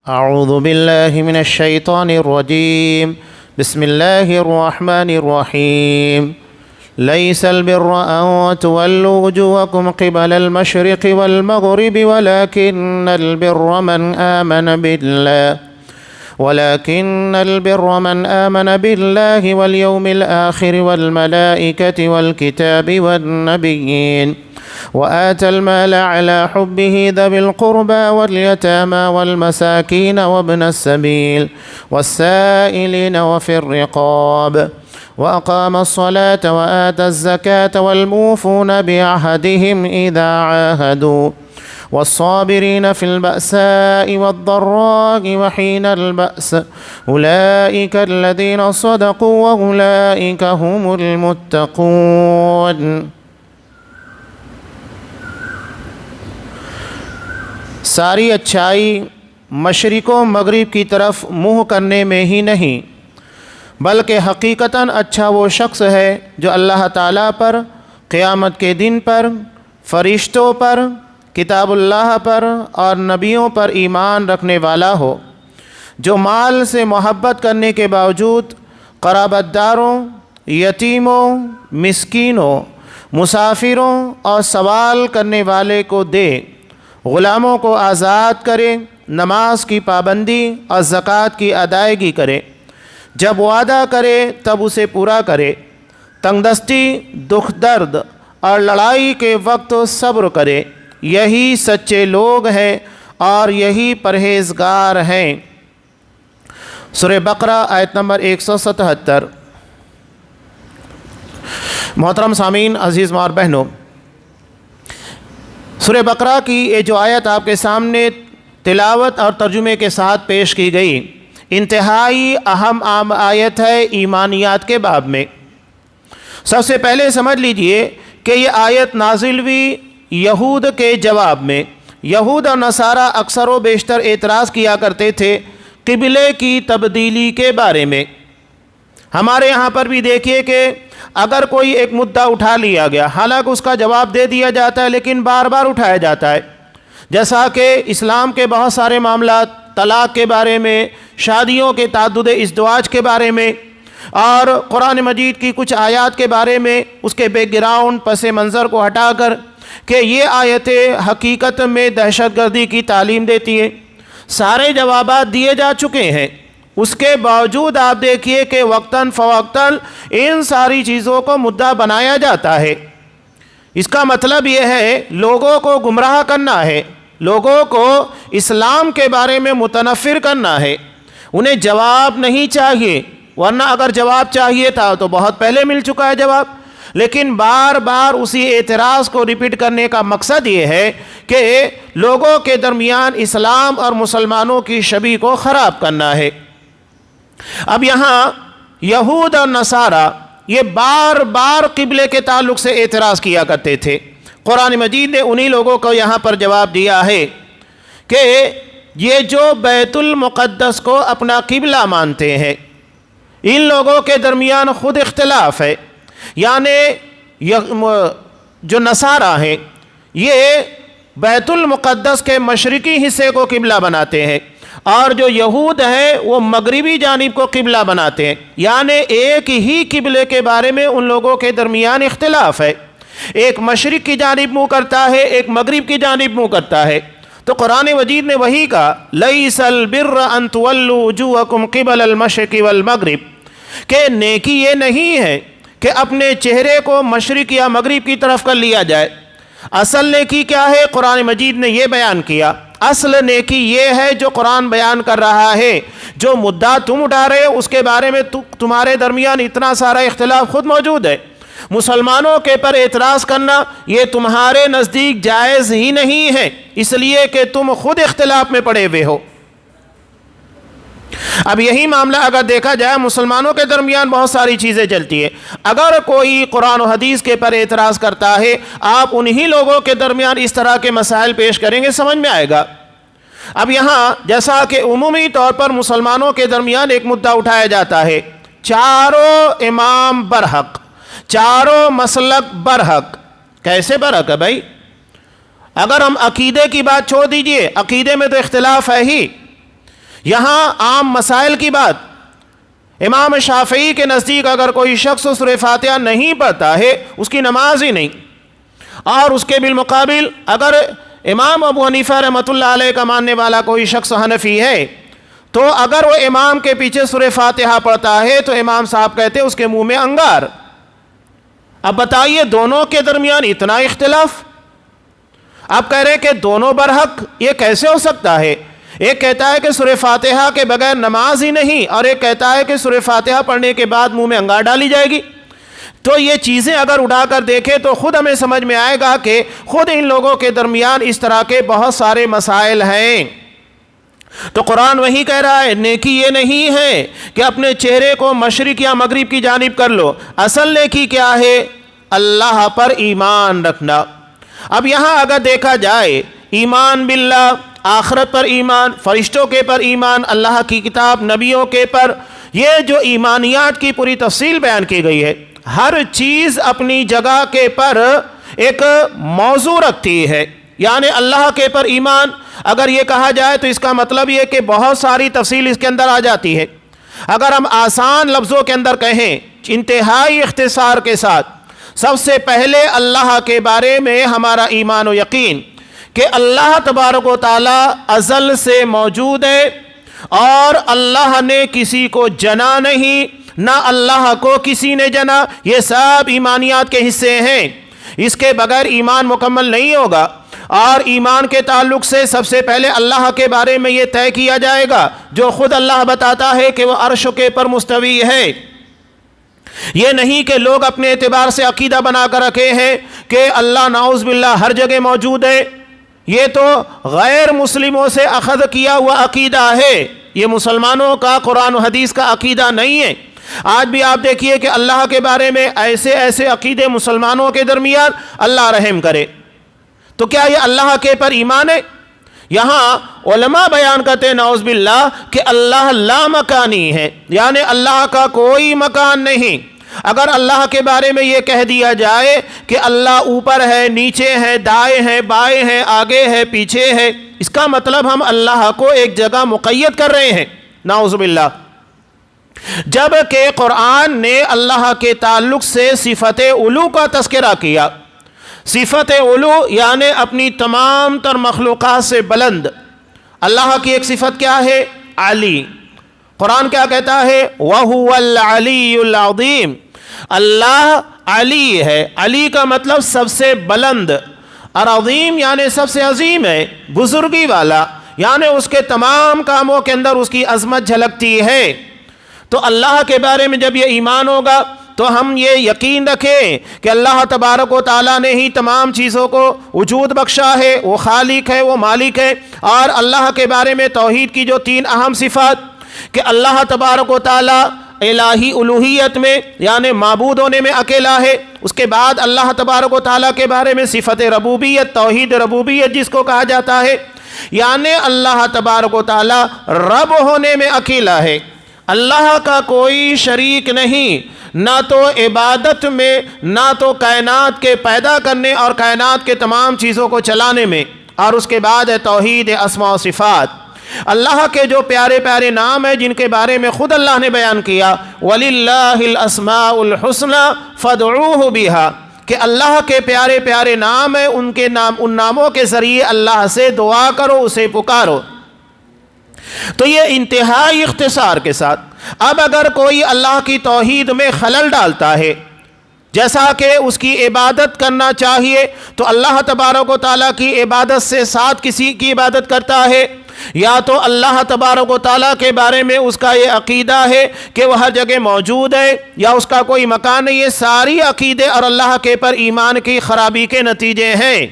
أعوذ بالله من الشيطان الرجيم. بسم الله الرحمن الرحيم. ليس البر أن تولوا وجوهكم قبل المشرق والمغرب ولكن البر من آمن بالله واليوم الآخر والملائكة والكتاب والنبيين وآتى المال على حبه ذوي القربى واليتامى والمساكين وابن السبيل والسائلين وفي الرقاب وأقام الصلاة وآتى الزكاة والموفون بعهدهم إذا عاهدوا والصابرين في البأساء والضراء وحين البأس أولئك الذين صدقوا وأولئك هم المتقون. ساری اچھائی مشرق و مغرب کی طرف منہ کرنے میں ہی نہیں بلکہ حقیقتاً اچھا وہ شخص ہے جو اللہ تعالیٰ پر، قیامت کے دن پر، فرشتوں پر، کتاب اللہ پر اور نبیوں پر ایمان رکھنے والا ہو، جو مال سے محبت کرنے کے باوجود قرابت داروں، یتیموں، مسکینوں، مسافروں اور سوال کرنے والے کو دے، غلاموں کو آزاد کرے، نماز کی پابندی اور زکوٰۃ کی ادائیگی کرے، جب وعدہ کرے تب اسے پورا کرے، تنگ دستی، دکھ درد اور لڑائی کے وقت صبر کرے، یہی سچے لوگ ہیں اور یہی پرہیزگار ہیں۔ سورہ بقرہ آیت نمبر 177۔ محترم سامعین، عزیز ماں اور بہنوں، سورہ بقرہ کی یہ جو آیت آپ کے سامنے تلاوت اور ترجمے کے ساتھ پیش کی گئی، انتہائی اہم آیت ہے ایمانیات کے باب میں۔ سب سے پہلے سمجھ لیجئے کہ یہ آیت نازل ہوئی یہود کے جواب میں۔ یہود اور نصارہ اکثر و بیشتر اعتراض کیا کرتے تھے قبلے کی تبدیلی کے بارے میں۔ ہمارے یہاں پر بھی دیکھیے کہ اگر کوئی ایک مدعا اٹھا لیا گیا، حالانکہ اس کا جواب دے دیا جاتا ہے لیکن بار بار اٹھایا جاتا ہے، جیسا کہ اسلام کے بہت سارے معاملات، طلاق کے بارے میں، شادیوں کے تعدد ازدواج کے بارے میں، اور قرآن مجید کی کچھ آیات کے بارے میں، اس کے بیک گراؤنڈ، پس منظر کو ہٹا کر کہ یہ آیتیں حقیقت میں دہشت گردی کی تعلیم دیتی ہیں، سارے جوابات دیے جا چکے ہیں۔ اس کے باوجود آپ دیکھیے کہ وقتاً فوقتاً ان ساری چیزوں کو مدعا بنایا جاتا ہے۔ اس کا مطلب یہ ہے لوگوں کو گمراہ کرنا ہے، لوگوں کو اسلام کے بارے میں متنفر کرنا ہے۔ انہیں جواب نہیں چاہیے، ورنہ اگر جواب چاہیے تھا تو بہت پہلے مل چکا ہے جواب، لیکن بار بار اسی اعتراض کو ریپیٹ کرنے کا مقصد یہ ہے کہ لوگوں کے درمیان اسلام اور مسلمانوں کی شبیہ کو خراب کرنا ہے۔ اب یہاں یہود اور نصارہ یہ بار بار قبلے کے تعلق سے اعتراض کیا کرتے تھے۔ قرآن مجید نے انہی لوگوں کو یہاں پر جواب دیا ہے کہ یہ جو بیت المقدس کو اپنا قبلہ مانتے ہیں، ان لوگوں کے درمیان خود اختلاف ہے۔ یعنی جو نصارہ ہیں یہ بیت المقدس کے مشرقی حصے کو قبلہ بناتے ہیں، اور جو یہود ہیں وہ مغربی جانب کو قبلہ بناتے ہیں، یعنی ایک ہی قبلے کے بارے میں ان لوگوں کے درمیان اختلاف ہے۔ ایک مشرق کی جانب منہ کرتا ہے، ایک مغرب کی جانب منہ کرتا ہے۔ تو قرآن مجید نے وہی کہا لَيْسَ الْبِرَّ أَن تُوَلُّوا وُجُوهَكُمْ قِبَلَ الْمَشْرِقِ وَالْمَغْرِبِ، کہ نیکی یہ نہیں ہے کہ اپنے چہرے کو مشرق یا مغرب کی طرف کر لیا جائے۔ اصل نیکی کیا ہے؟ قرآن مجید نے یہ بیان کیا۔ اصل نیکی یہ ہے جو قرآن بیان کر رہا ہے۔ جو مدعا تم اٹھا رہے ہو اس کے بارے میں تمہارے درمیان اتنا سارا اختلاف خود موجود ہے۔ مسلمانوں کے پر اعتراض کرنا یہ تمہارے نزدیک جائز ہی نہیں ہے، اس لیے کہ تم خود اختلاف میں پڑے ہوئے ہو۔ اب یہی معاملہ اگر دیکھا جائے مسلمانوں کے درمیان بہت ساری چیزیں چلتی ہیں۔ اگر کوئی قرآن و حدیث کے پر اعتراض کرتا ہے، آپ انہی لوگوں کے درمیان اس طرح کے مسائل پیش کریں گے، سمجھ میں آئے گا۔ اب یہاں جیسا کہ عمومی طور پر مسلمانوں کے درمیان ایک مدعا اٹھایا جاتا ہے، چاروں امام برحق، چاروں مسلک برحق۔ کیسے برحق ہے بھائی؟ اگر ہم عقیدے کی بات چھوڑ دیجئے، عقیدے میں تو اختلاف ہے ہی، یہاں عام مسائل کی بات، امام شافعی کے نزدیک اگر کوئی شخص سورہ فاتحہ نہیں پڑھتا ہے اس کی نماز ہی نہیں، اور اس کے بالمقابل اگر امام ابو حنیفہ رحمۃ اللہ علیہ کا ماننے والا کوئی شخص حنفی ہے تو اگر وہ امام کے پیچھے سورہ فاتحہ پڑھتا ہے تو امام صاحب کہتے ہیں اس کے منہ میں انگار۔ اب بتائیے دونوں کے درمیان اتنا اختلاف، آپ کہہ رہے ہیں کہ دونوں برحق، یہ کیسے ہو سکتا ہے؟ ایک کہتا ہے کہ سورہ فاتحہ کے بغیر نماز ہی نہیں، اور ایک کہتا ہے کہ سورہ فاتحہ پڑھنے کے بعد منہ میں انگار ڈالی جائے گی۔ تو یہ چیزیں اگر اٹھا کر دیکھیں تو خود ہمیں سمجھ میں آئے گا کہ خود ان لوگوں کے درمیان اس طرح کے بہت سارے مسائل ہیں۔ تو قرآن وہی کہہ رہا ہے نیکی یہ نہیں ہے کہ اپنے چہرے کو مشرق یا مغرب کی جانب کر لو، اصل نیکی کیا ہے؟ اللہ پر ایمان رکھنا۔ اب یہاں اگر دیکھا جائے ایمان باللہ، آخرت پر ایمان، فرشتوں کے پر ایمان، اللہ کی کتاب، نبیوں کے پر، یہ جو ایمانیات کی پوری تفصیل بیان کی گئی ہے، ہر چیز اپنی جگہ کے پر ایک موضوع رکھتی ہے۔ یعنی اللہ کے پر ایمان اگر یہ کہا جائے تو اس کا مطلب یہ کہ بہت ساری تفصیل اس کے اندر آ جاتی ہے۔ اگر ہم آسان لفظوں کے اندر کہیں، انتہائی اختصار کے ساتھ، سب سے پہلے اللہ کے بارے میں ہمارا ایمان و یقین کہ اللہ تبارک و تعالی ازل سے موجود ہے، اور اللہ نے کسی کو جنا نہیں، نہ اللہ کو کسی نے جنا، یہ سب ایمانیات کے حصے ہیں۔ اس کے بغیر ایمان مکمل نہیں ہوگا۔ اور ایمان کے تعلق سے سب سے پہلے اللہ کے بارے میں یہ طے کیا جائے گا جو خود اللہ بتاتا ہے کہ وہ عرش کے پر مستوی ہے۔ یہ نہیں کہ لوگ اپنے اعتبار سے عقیدہ بنا کر رکھے ہیں کہ اللہ نعوذ باللہ ہر جگہ موجود ہے، یہ تو غیر مسلموں سے اخذ کیا ہوا عقیدہ ہے، یہ مسلمانوں کا قرآن و حدیث کا عقیدہ نہیں ہے۔ آج بھی آپ دیکھیے کہ اللہ کے بارے میں ایسے عقیدے مسلمانوں کے درمیان، اللہ رحم کرے، تو کیا یہ اللہ کے پر ایمان ہے؟ یہاں علماء بیان کرتے ہیں نعوذ باللہ کہ اللہ لا مکانی ہے، یعنی اللہ کا کوئی مکان نہیں۔ اگر اللہ کے بارے میں یہ کہہ دیا جائے کہ اللہ اوپر ہے، نیچے ہے، دائیں ہے، بائیں ہے، آگے ہے، پیچھے ہے، اس کا مطلب ہم اللہ کو ایک جگہ مقید کر رہے ہیں، نعوذ باللہ۔ جبکہ قرآن نے اللہ کے تعلق سے صفت علو کا تذکرہ کیا۔ صفت علو یعنی اپنی تمام تر مخلوقات سے بلند۔ اللہ کی ایک صفت کیا ہے؟ علی۔ قرآن کیا کہتا ہے؟ وَهُوَ الْعَلِيُّ الْعَظِيمُ، اللہ علی ہے۔ علی کا مطلب سب سے بلند، اور عظیم یعنی سب سے عظیم ہے، بزرگی والا، یعنی اس کے تمام کاموں کے اندر اس کی عظمت جھلکتی ہے۔ تو اللہ کے بارے میں جب یہ ایمان ہوگا تو ہم یہ یقین رکھیں کہ اللہ تبارک و تعالیٰ نے ہی تمام چیزوں کو وجود بخشا ہے، وہ خالق ہے، وہ مالک ہے۔ اور اللہ کے بارے میں توحید کی جو 3 اہم صفات کہ اللہ تبارک و تعالیٰ الہی الوہیت میں یعنی معبود ہونے میں اکیلا ہے، اس کے بعد اللہ تبارک و تعالیٰ کے بارے میں صفت ربوبیت، توحید ربوبیت جس کو کہا جاتا ہے، یعنی اللہ تبارک و تعالیٰ رب ہونے میں اکیلا ہے، اللہ کا کوئی شریک نہیں، نہ تو عبادت میں، نہ تو کائنات کے پیدا کرنے اور کائنات کے تمام چیزوں کو چلانے میں۔ اور اس کے بعد ہے توحید اسماء و صفات، اللہ کے جو پیارے پیارے نام ہیں جن کے بارے میں خود اللہ نے بیان کیا، وَلِلَّهِ الْأَسْمَاءُ الْحُسْنَى فَادْعُوهُ بِهَا، کہ اللہ کے پیارے پیارے نام ہیں، ان ناموں کے ذریعے اللہ سے دعا کرو، اسے پکارو۔ تو یہ انتہائی اختصار کے ساتھ اب اگر کوئی اللہ کی توحید میں خلل ڈالتا ہے، جیسا کہ اس کی عبادت کرنا چاہیے تو اللہ تبارک و تعالیٰ کی عبادت سے ساتھ کسی کی عبادت کرتا ہے، یا تو اللہ تبارک و تعالیٰ کے بارے میں اس کا یہ عقیدہ ہے کہ وہ ہر جگہ موجود ہے یا اس کا کوئی مکان نہیں، یہ ساری عقیدے اور اللہ کے پر ایمان کی خرابی کے نتیجے ہیں۔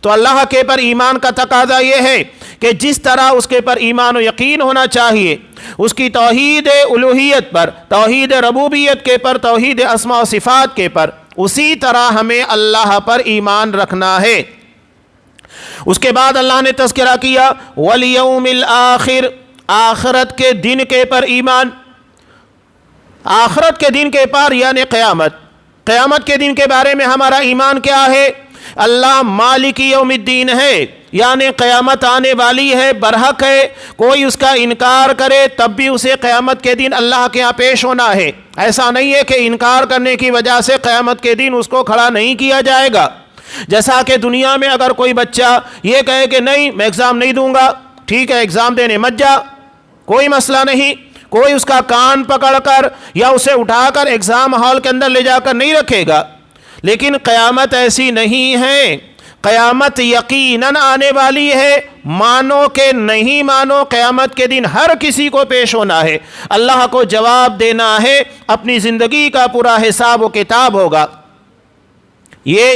تو اللہ کے پر ایمان کا تقاضا یہ ہے کہ جس طرح اس کے پر ایمان و یقین ہونا چاہیے، اس کی توحید الوہیت پر، توحید ربوبیت کے پر، توحید اسماء و صفات کے پر، اسی طرح ہمیں اللہ پر ایمان رکھنا ہے۔ اس کے بعد اللہ نے تذکرہ کیا وَالْيَوْمِ الْآخِرِ، آخرت کے دن کے پر ایمان۔ آخرت کے دن کے پر یعنی قیامت کے دن کے بارے میں ہمارا ایمان کیا ہے؟ اللہ مالک یوم الدین ہے، یعنی قیامت آنے والی ہے، برحق ہے، کوئی اس کا انکار کرے تب بھی اسے قیامت کے دن اللہ کے ہاں پیش ہونا ہے۔ ایسا نہیں ہے کہ انکار کرنے کی وجہ سے قیامت کے دن اس کو کھڑا نہیں کیا جائے گا۔ جیسا کہ دنیا میں اگر کوئی بچہ یہ کہے کہ نہیں میں ایگزام نہیں دوں گا، ٹھیک ہے ایگزام دینے مت جا، کوئی مسئلہ نہیں، کوئی اس کا کان پکڑ کر یا اسے اٹھا کر ایگزام ہال کے اندر لے جا کر نہیں رکھے گا۔ لیکن قیامت ایسی نہیں ہے، قیامت یقیناً آنے والی ہے، مانو کہ نہیں مانو قیامت کے دن ہر کسی کو پیش ہونا ہے، اللہ کو جواب دینا ہے، اپنی زندگی کا پورا حساب و کتاب ہوگا۔ یہ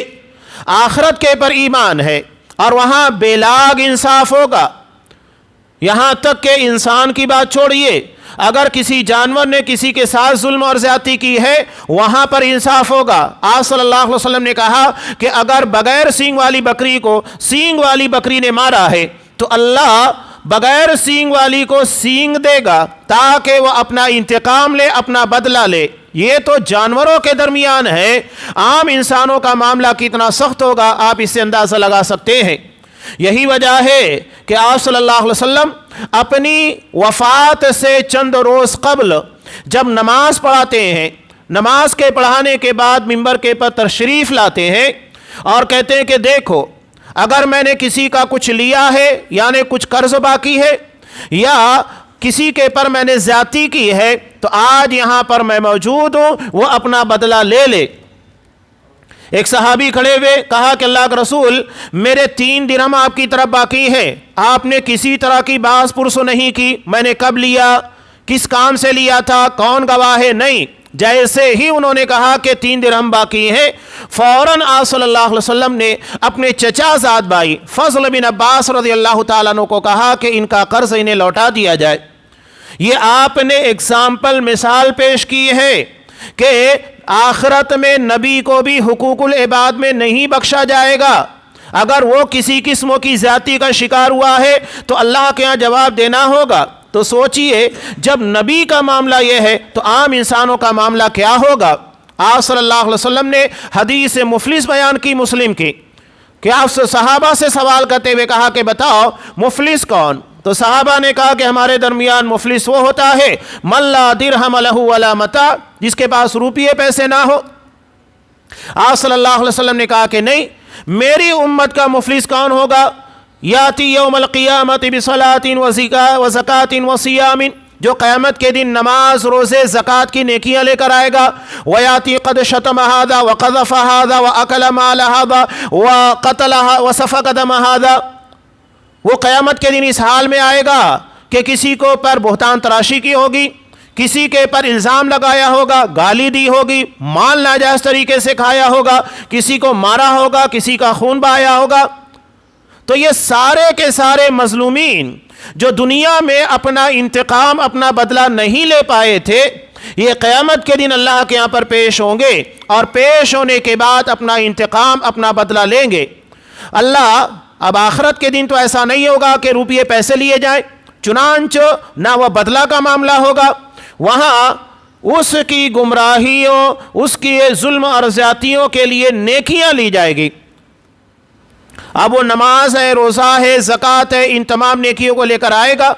آخرت کے پر ایمان ہے، اور وہاں بے لاگ انصاف ہوگا۔ یہاں تک کہ انسان کی بات چھوڑیے، اگر کسی جانور نے کسی کے ساتھ ظلم اور زیادتی کی ہے وہاں پر انصاف ہوگا۔ آپ صلی اللہ علیہ وسلم نے کہا کہ اگر بغیر سینگ والی بکری کو سینگ والی بکری نے مارا ہے تو اللہ بغیر سینگ والی کو سینگ دے گا تاکہ وہ اپنا انتقام لے، اپنا بدلہ لے۔ یہ تو جانوروں کے درمیان ہے، عام انسانوں کا معاملہ کتنا سخت ہوگا آپ اس سے اندازہ لگا سکتے ہیں۔ یہی وجہ ہے کہ آپ صلی اللہ علیہ وسلم اپنی وفات سے چند روز قبل جب نماز پڑھاتے ہیں، نماز کے پڑھانے کے بعد منبر کے پر تشریف لاتے ہیں اور کہتے ہیں کہ دیکھو اگر میں نے کسی کا کچھ لیا ہے یعنی کچھ قرض باقی ہے یا کسی کے پر میں نے زیادتی کی ہے تو آج یہاں پر میں موجود ہوں، وہ اپنا بدلہ لے لے۔ ایک صحابی کھڑے ہوئے کہا کہ اللہ کے رسول میرے 3 درہم آپ کی طرف باقی ہے، آپ نے کسی طرح کی باز پرسو نہیں کی، میں نے کب لیا، کس کام سے لیا تھا، کون گواہ ہے، نہیں۔ جیسے ہی انہوں نے کہا کہ 3 درہم باقی ہیں، فوراً آپ صلی اللہ علیہ وسلم نے اپنے چچا زاد بھائی فضل بن عباس رضی اللہ تعالیٰ عنہ کو کہا کہ ان کا قرض انہیں لوٹا دیا جائے۔ یہ آپ نے ایگزامپل مثال پیش کی ہے کہ آخرت میں نبی کو بھی حقوق العباد میں نہیں بخشا جائے گا۔ اگر وہ کسی قسم کی زیادتی کا شکار ہوا ہے تو اللہ کے ہاں جواب دینا ہوگا۔ تو سوچئے جب نبی کا معاملہ یہ ہے تو عام انسانوں کا معاملہ کیا ہوگا۔ آپ صلی اللہ علیہ وسلم نے حدیث مفلس بیان کی مسلم کی کہ آپ صحابہ سے سوال کرتے ہوئے کہا کہ بتاؤ مفلس کون؟ تو صحابہ نے کہا کہ ہمارے درمیان مفلس وہ ہوتا ہے من لا درہم لہ ولا متاع، جس کے پاس روپیے پیسے نہ ہو۔ آپ صلی اللہ علیہ وسلم نے کہا کہ نہیں، میری امت کا مفلس کون ہوگا؟ یاتی یوم القیامت بصلاۃ وزکاۃ وصیام، جو قیامت کے دن نماز، روزے، زکوٰۃ کی نیکیاں لے کر آئے گا۔ ویاتی قد شتم ھذا وقذف ھذا واکل مال ھذا وقتل وسفک دم ھذا، وہ قیامت کے دن اس حال میں آئے گا کہ کسی کو پر بہتان تراشی کی ہوگی، کسی کے پر الزام لگایا ہوگا، گالی دی ہوگی، مال ناجائز طریقے سے کھایا ہوگا، کسی کو مارا ہوگا، کسی کا خون بہایا ہوگا۔ تو یہ سارے کے سارے مظلومین جو دنیا میں اپنا انتقام، اپنا بدلہ نہیں لے پائے تھے، یہ قیامت کے دن اللہ کے یہاں پر پیش ہوں گے اور پیش ہونے کے بعد اپنا انتقام، اپنا بدلہ لیں گے۔ اللہ اب آخرت کے دن تو ایسا نہیں ہوگا کہ روپیے پیسے لیے جائیں، چنانچہ نہ وہ بدلہ کا معاملہ ہوگا، وہاں اس کی گمراہیوں، اس کی ظلم اور زیادتیوں کے لیے نیکیاں لی جائے گی۔ اب وہ نماز ہے، روزہ ہے، زکوٰۃ ہے، ان تمام نیکیوں کو لے کر آئے گا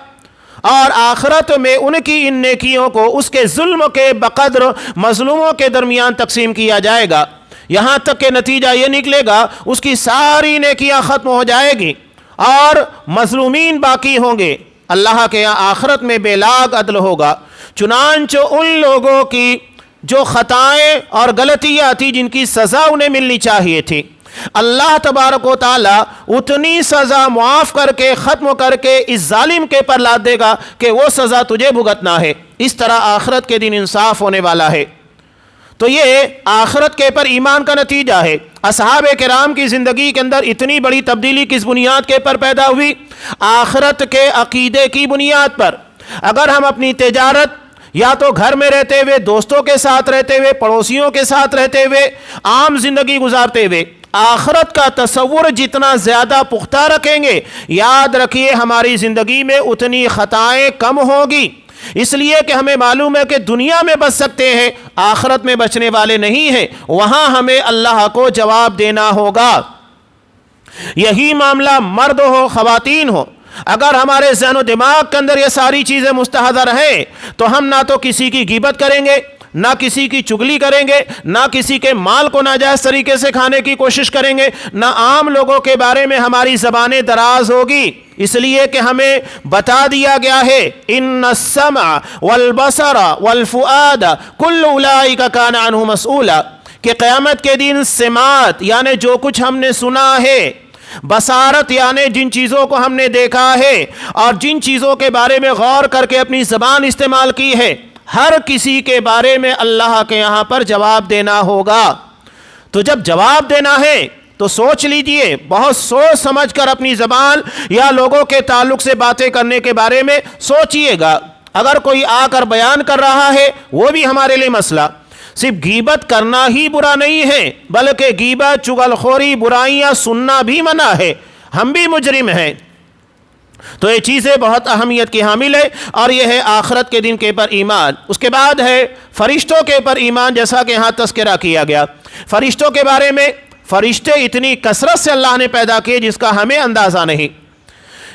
اور آخرت میں ان کی ان نیکیوں کو اس کے ظلم کے بقدر مظلوموں کے درمیان تقسیم کیا جائے گا، یہاں تک کہ نتیجہ یہ نکلے گا اس کی ساری نیکیاں ختم ہو جائے گی اور مظلومین باقی ہوں گے۔ اللہ کے یہاں آخرت میں بے لاگ عدل ہوگا، چنانچہ ان لوگوں کی جو خطائیں اور غلطیاں تھی جن کی سزا انہیں ملنی چاہیے تھی، اللہ تبارک و تعالی اتنی سزا معاف کر کے، ختم کر کے اس ظالم کے پر لاد دے گا کہ وہ سزا تجھے بھگتنا ہے۔ اس طرح آخرت کے دن انصاف ہونے والا ہے۔ تو یہ آخرت کے پر ایمان کا نتیجہ ہے۔ اصحاب کرام کی زندگی کے اندر اتنی بڑی تبدیلی کس بنیاد کے پر پیدا ہوئی؟ آخرت کے عقیدے کی بنیاد پر۔ اگر ہم اپنی تجارت یا تو گھر میں رہتے ہوئے، دوستوں کے ساتھ رہتے ہوئے، پڑوسیوں کے ساتھ رہتے ہوئے، عام زندگی گزارتے ہوئے آخرت کا تصور جتنا زیادہ پختہ رکھیں گے، یاد رکھیے ہماری زندگی میں اتنی خطائیں کم ہوگی۔ اس لیے کہ ہمیں معلوم ہے کہ دنیا میں بچ سکتے ہیں، آخرت میں بچنے والے نہیں ہیں، وہاں ہمیں اللہ کو جواب دینا ہوگا۔ یہی معاملہ مرد ہو خواتین ہو، اگر ہمارے ذہن و دماغ کے اندر یہ ساری چیزیں مستحضر ہیں تو ہم نہ تو کسی کی غیبت کریں گے، نہ کسی کی چگلی کریں گے، نہ کسی کے مال کو ناجائز طریقے سے کھانے کی کوشش کریں گے، نہ عام لوگوں کے بارے میں ہماری زبانیں دراز ہوگی، اس لیے کہ ہمیں بتا دیا گیا ہے ان السمع والبصر والفؤاد کل اولئک کان عنہ مسئولا، کہ قیامت کے دن سماعت یعنی جو کچھ ہم نے سنا ہے، بصارت یعنی جن چیزوں کو ہم نے دیکھا ہے، اور جن چیزوں کے بارے میں غور کر کے اپنی زبان استعمال کی ہے، ہر کسی کے بارے میں اللہ کے یہاں پر جواب دینا ہوگا۔ تو جب جواب دینا ہے تو سوچ لیجئے، بہت سوچ سمجھ کر اپنی زبان یا لوگوں کے تعلق سے باتیں کرنے کے بارے میں سوچئے گا۔ اگر کوئی آ کر بیان کر رہا ہے وہ بھی ہمارے لیے مسئلہ، صرف غیبت کرنا ہی برا نہیں ہے بلکہ غیبت، چغل خوری، برائیاں سننا بھی منع ہے، ہم بھی مجرم ہیں۔ تو یہ چیزیں بہت اہمیت کی حامل ہے، اور یہ ہے آخرت کے دن کے پر ایمان۔ اس کے بعد ہے فرشتوں کے پر ایمان، جیسا کہ یہاں تذکرہ کیا گیا۔ فرشتوں کے بارے میں، فرشتے اتنی کثرت سے اللہ نے پیدا کیے جس کا ہمیں اندازہ نہیں۔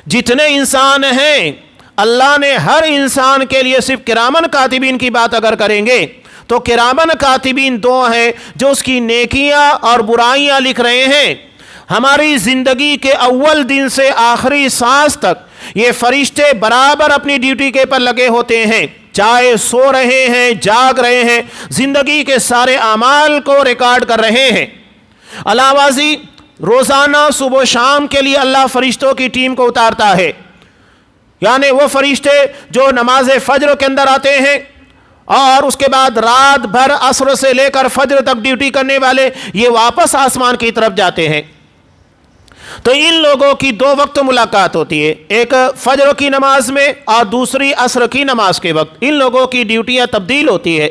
جتنے انسان ہیں اللہ نے ہر انسان کے لیے صرف کرامن کاتبین کی بات اگر کریں گے تو کرامن کاتبین دو ہیں جو اس کی نیکیاں اور برائیاں لکھ رہے ہیں۔ ہماری زندگی کے اول دن سے آخری سانس تک یہ فرشتے برابر اپنی ڈیوٹی کے پر لگے ہوتے ہیں، چاہے سو رہے ہیں، جاگ رہے ہیں، زندگی کے سارے اعمال کو ریکارڈ کر رہے ہیں۔ علاوہ ازیں روزانہ صبح و شام کے لیے اللہ فرشتوں کی ٹیم کو اتارتا ہے، یعنی وہ فرشتے جو نماز فجر کے اندر آتے ہیں اور اس کے بعد رات بھر عصر سے لے کر فجر تک ڈیوٹی کرنے والے یہ واپس آسمان کی طرف جاتے ہیں۔ تو ان لوگوں کی دو وقت ملاقات ہوتی ہے، ایک فجر کی نماز میں اور دوسری عصر کی نماز کے وقت، ان لوگوں کی ڈیوٹیاں تبدیل ہوتی ہے۔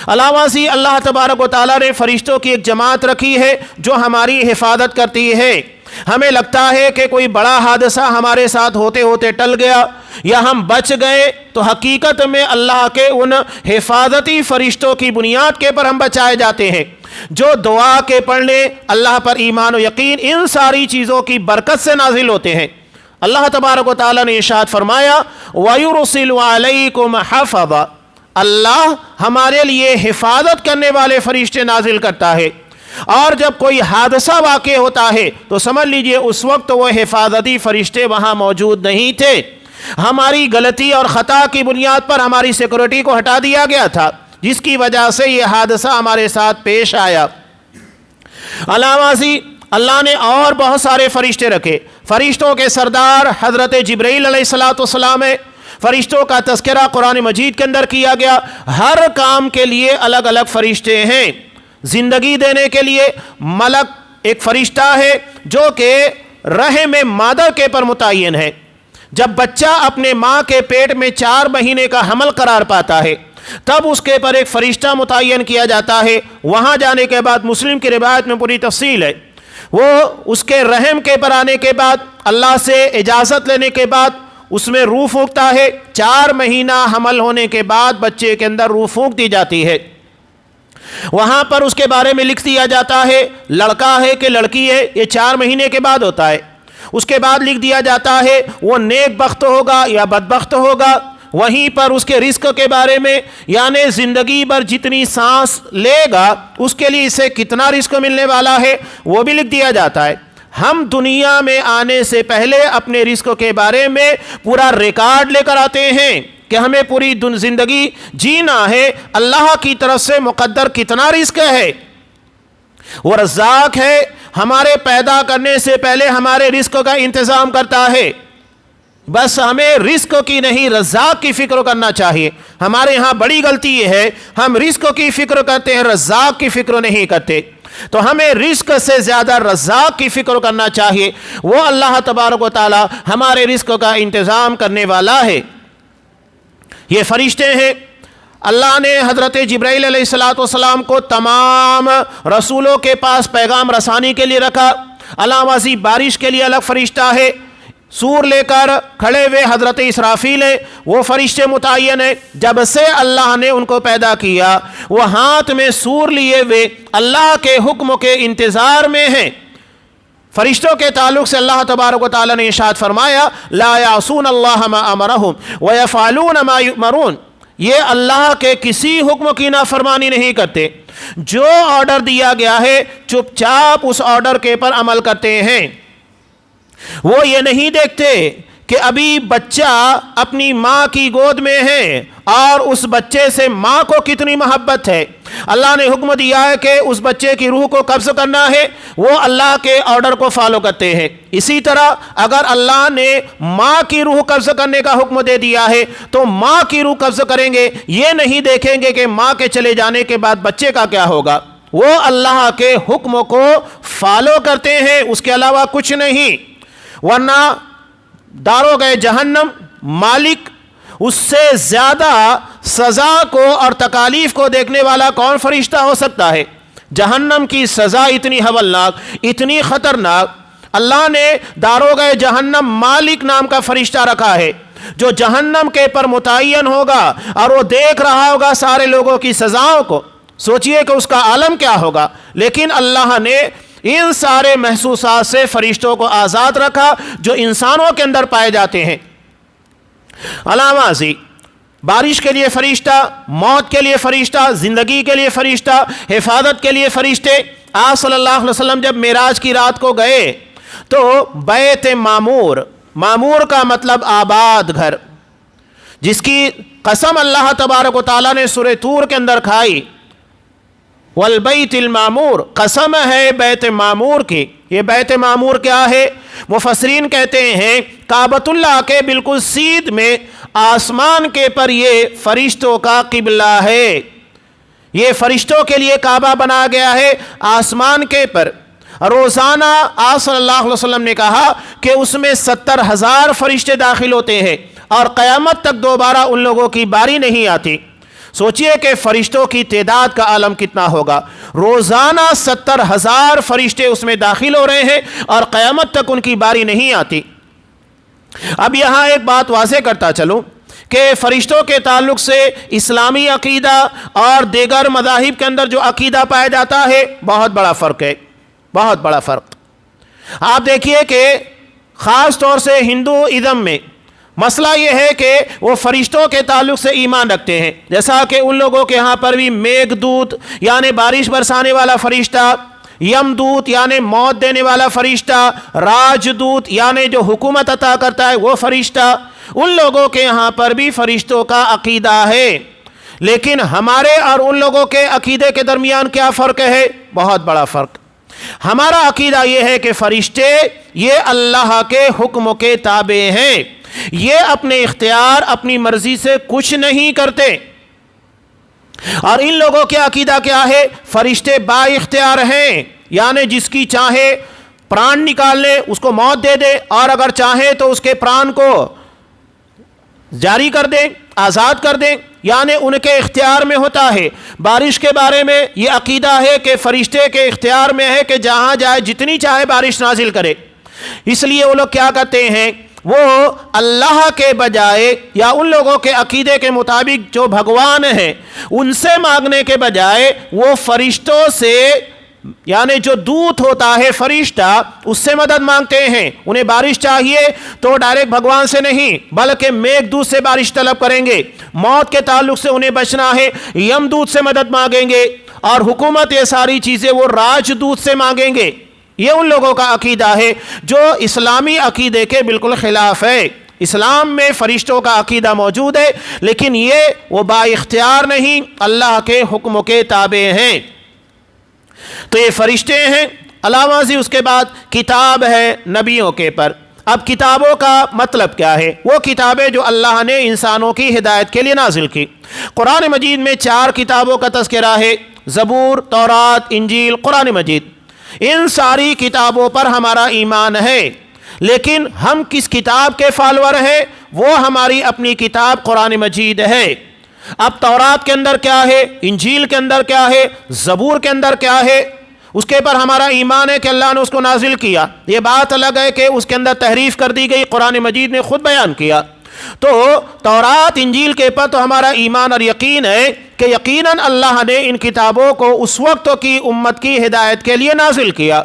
علاوہ ازیں اللہ تبارک و تعالیٰ نے فرشتوں کی ایک جماعت رکھی ہے جو ہماری حفاظت کرتی ہے۔ ہمیں لگتا ہے کہ کوئی بڑا حادثہ ہمارے ساتھ ہوتے ہوتے ٹل گیا یا ہم بچ گئے، تو حقیقت میں اللہ کے ان حفاظتی فرشتوں کی بنیاد کے پر ہم بچائے جاتے ہیں، جو دعا کے پڑھنے، اللہ پر ایمان و یقین، ان ساری چیزوں کی برکت سے نازل ہوتے ہیں۔ اللہ تبارک و تعالیٰ نے ارشاد فرمایا وَيُرْسِلُ عَلَيْكُمْ حَفَظًا، اللہ ہمارے لیے حفاظت کرنے والے فرشتے نازل کرتا ہے۔ اور جب کوئی حادثہ واقع ہوتا ہے تو سمجھ لیجئے اس وقت وہ حفاظتی فرشتے وہاں موجود نہیں تھے، ہماری غلطی اور خطا کی بنیاد پر ہماری سیکورٹی کو ہٹا دیا گیا تھا، جس کی وجہ سے یہ حادثہ ہمارے ساتھ پیش آیا۔ علاوہ ازیں اللہ نے اور بہت سارے فرشتے رکھے۔ فرشتوں کے سردار حضرت جبرائیل علیہ السلام ہے، فرشتوں کا تذکرہ قرآن مجید کے اندر کیا گیا۔ ہر کام کے لیے الگ الگ فرشتے ہیں۔ زندگی دینے کے لیے ملک ایک فرشتہ ہے جو کہ رحم مادر کے پر متعین ہے۔ جب بچہ اپنے ماں کے پیٹ میں 4 مہینے کا حمل قرار پاتا ہے تب اس کے پر ایک فرشتہ متعین کیا جاتا ہے۔ وہاں جانے کے بعد مسلم کی روایت میں پوری تفصیل ہے، وہ اس کے رحم کے پر آنے کے بعد اللہ سے اجازت لینے کے بعد اس میں روح پھونکتا ہے۔ 4 مہینہ حمل ہونے کے بعد بچے کے اندر روح پھونک دی جاتی ہے۔ وہاں پر اس کے بارے میں لکھ دیا جاتا ہے لڑکا ہے کہ لڑکی ہے، یہ 4 مہینے کے بعد ہوتا ہے۔ اس کے بعد لکھ دیا جاتا ہے وہ نیک بخت ہوگا یا بدبخت ہوگا۔ وہیں پر اس کے رزق کے بارے میں، یعنی زندگی بھر جتنی سانس لے گا اس کے لیے اسے کتنا رزق ملنے والا ہے وہ بھی لکھ دیا جاتا ہے۔ ہم دنیا میں آنے سے پہلے اپنے رزق کے بارے میں پورا ریکارڈ لے کر آتے ہیں کہ ہمیں پوری زندگی جینا ہے، اللہ کی طرف سے مقدر کتنا رزق ہے۔ وہ رزاق ہے، ہمارے پیدا کرنے سے پہلے ہمارے رزق کا انتظام کرتا ہے۔ بس ہمیں رزق کی نہیں رزاق کی فکر کرنا چاہیے۔ ہمارے ہاں بڑی غلطی یہ ہے، ہم رزق کی فکر کرتے ہیں، رزاق کی فکر نہیں کرتے۔ تو ہمیں رزق سے زیادہ رزاق کی فکر کرنا چاہیے، وہ اللہ تبارک و تعالی ہمارے رزق کا انتظام کرنے والا ہے۔ یہ فرشتے ہیں۔ اللہ نے حضرت جبرائیل علیہ السلام کو تمام رسولوں کے پاس پیغام رسانی کے لیے رکھا۔ علاوہ ازیں بارش کے لیے الگ فرشتہ ہے۔ سور لے کر کھڑے ہوئے حضرت اسرافیل ہیں، وہ فرشتے متعین ہیں۔ جب سے اللہ نے ان کو پیدا کیا وہ ہاتھ میں سور لیے ہوئے اللہ کے حکم کے انتظار میں ہیں۔ فرشتوں کے تعلق سے اللہ تبارک و تعالیٰ نے ارشاد فرمایا لا یعصون اللہ ما امرہم ویفعلون ما یؤمرون، یہ اللہ کے کسی حکم کی نافرمانی نہیں کرتے، جو آرڈر دیا گیا ہے چپ چاپ اس آرڈر کے پر عمل کرتے ہیں۔ وہ یہ نہیں دیکھتے کہ ابھی بچہ اپنی ماں کی گود میں ہے اور اس بچے سے ماں کو کتنی محبت ہے، اللہ نے حکم دیا ہے کہ اس بچے کی روح کو قبض کرنا ہے، وہ اللہ کے آرڈر کو فالو کرتے ہیں۔ اسی طرح اگر اللہ نے ماں کی روح قبض کرنے کا حکم دے دیا ہے تو ماں کی روح قبض کریں گے، یہ نہیں دیکھیں گے کہ ماں کے چلے جانے کے بعد بچے کا کیا ہوگا، وہ اللہ کے حکم کو فالو کرتے ہیں، اس کے علاوہ کچھ نہیں۔ ورنہ داروغ جہنم مالک اس سے زیادہ سزا کو اور تکالیف کو دیکھنے والا کون فرشتہ ہو سکتا ہے؟ جہنم کی سزا اتنی ہولناک، اتنی خطرناک، اللہ نے داروغ جہنم مالک نام کا فرشتہ رکھا ہے جو جہنم کے پر متعین ہوگا اور وہ دیکھ رہا ہوگا سارے لوگوں کی سزاؤں کو۔ سوچئے کہ اس کا عالم کیا ہوگا۔ لیکن اللہ نے ان سارے محسوسات سے فرشتوں کو آزاد رکھا جو انسانوں کے اندر پائے جاتے ہیں۔ علامہ ازی، بارش کے لیے فرشتہ، موت کے لیے فرشتہ، زندگی کے لیے فرشتہ، حفاظت کے لیے فرشتے۔ آپ صلی اللہ علیہ وسلم جب معراج کی رات کو گئے تو بیت معمور، معمور کا مطلب آباد گھر، جس کی قسم اللہ تبارک و تعالیٰ نے سورہ طور کے اندر کھائی، والبیت المعمور، قسم ہے بیت معمور کی۔ یہ بیت معمور کیا ہے؟ مفسرین کہتے ہیں کعبۃ اللہ کے بالکل سیدھ میں آسمان کے پر یہ فرشتوں کا قبلہ ہے، یہ فرشتوں کے لیے کعبہ بنا گیا ہے آسمان کے پر۔ روزانہ آپ صلی اللہ علیہ وسلم نے کہا کہ اس میں 70,000 فرشتے داخل ہوتے ہیں اور قیامت تک دوبارہ ان لوگوں کی باری نہیں آتی۔ سوچئے کہ فرشتوں کی تعداد کا عالم کتنا ہوگا، روزانہ 70,000 فرشتے اس میں داخل ہو رہے ہیں اور قیامت تک ان کی باری نہیں آتی۔ اب یہاں ایک بات واضح کرتا چلوں کہ فرشتوں کے تعلق سے اسلامی عقیدہ اور دیگر مذاہب کے اندر جو عقیدہ پایا جاتا ہے بہت بڑا فرق ہے، بہت بڑا فرق۔ آپ دیکھیے کہ خاص طور سے ہندو ازم میں مسئلہ یہ ہے کہ وہ فرشتوں کے تعلق سے ایمان رکھتے ہیں، جیسا کہ ان لوگوں کے ہاں پر بھی میگھ دوت یعنی بارش برسانے والا فرشتہ، یم دوت یعنی موت دینے والا فرشتہ، راج دوت یعنی جو حکومت عطا کرتا ہے وہ فرشتہ، ان لوگوں کے یہاں پر بھی فرشتوں کا عقیدہ ہے۔ لیکن ہمارے اور ان لوگوں کے عقیدے کے درمیان کیا فرق ہے؟ بہت بڑا فرق۔ ہمارا عقیدہ یہ ہے کہ فرشتے یہ اللہ کے حکم کے تابع ہیں، یہ اپنے اختیار اپنی مرضی سے کچھ نہیں کرتے۔ اور ان لوگوں کے عقیدہ کیا ہے؟ فرشتے با اختیار ہیں، یعنی جس کی چاہے پران نکال لے اس کو موت دے دے، اور اگر چاہے تو اس کے پران کو جاری کر دیں، آزاد کر دیں، یعنی ان کے اختیار میں ہوتا ہے۔ بارش کے بارے میں یہ عقیدہ ہے کہ فرشتے کے اختیار میں ہے کہ جہاں جائے جتنی چاہے بارش نازل کرے۔ اس لیے وہ لوگ کیا کرتے ہیں، وہ اللہ کے بجائے یا ان لوگوں کے عقیدے کے مطابق جو بھگوان ہیں ان سے مانگنے کے بجائے وہ فرشتوں سے، یعنی جو دوت ہوتا ہے فرشتہ، اس سے مدد مانگتے ہیں۔ انہیں بارش چاہیے تو ڈائریکٹ بھگوان سے نہیں بلکہ میگھ دوت سے بارش طلب کریں گے، موت کے تعلق سے انہیں بچنا ہے یم دوت سے مدد مانگیں گے، اور حکومت یہ ساری چیزیں وہ راج دوت سے مانگیں گے۔ یہ ان لوگوں کا عقیدہ ہے جو اسلامی عقیدے کے بالکل خلاف ہے۔ اسلام میں فرشتوں کا عقیدہ موجود ہے لیکن یہ وہ با اختیار نہیں، اللہ کے حکم کے تابع ہیں۔ تو یہ فرشتے ہیں۔ علاوہ ازیں اس کے بعد کتاب ہے نبیوں کے پر۔ اب کتابوں کا مطلب کیا ہے؟ وہ کتابیں جو اللہ نے انسانوں کی ہدایت کے لیے نازل کی۔ قرآن مجید میں 4 کتابوں کا تذکرہ ہے، زبور، تورات، انجیل، قرآن مجید۔ ان ساری کتابوں پر ہمارا ایمان ہے، لیکن ہم کس کتاب کے فالوور ہیں؟ وہ ہماری اپنی کتاب قرآن مجید ہے۔ اب تورات کے اندر کیا ہے، انجیل کے اندر کیا ہے، زبور کے اندر کیا ہے، اس کے پر ہمارا ایمان ہے کہ اللہ نے اس کو نازل کیا۔ یہ بات الگ ہے کہ اس کے اندر تحریف کر دی گئی، قرآن مجید نے خود بیان کیا۔ تو تورات انجیل کے پر تو ہمارا ایمان اور یقین ہے کہ یقیناً اللہ نے ان کتابوں کو اس وقت کی امت کی ہدایت کے لیے نازل کیا۔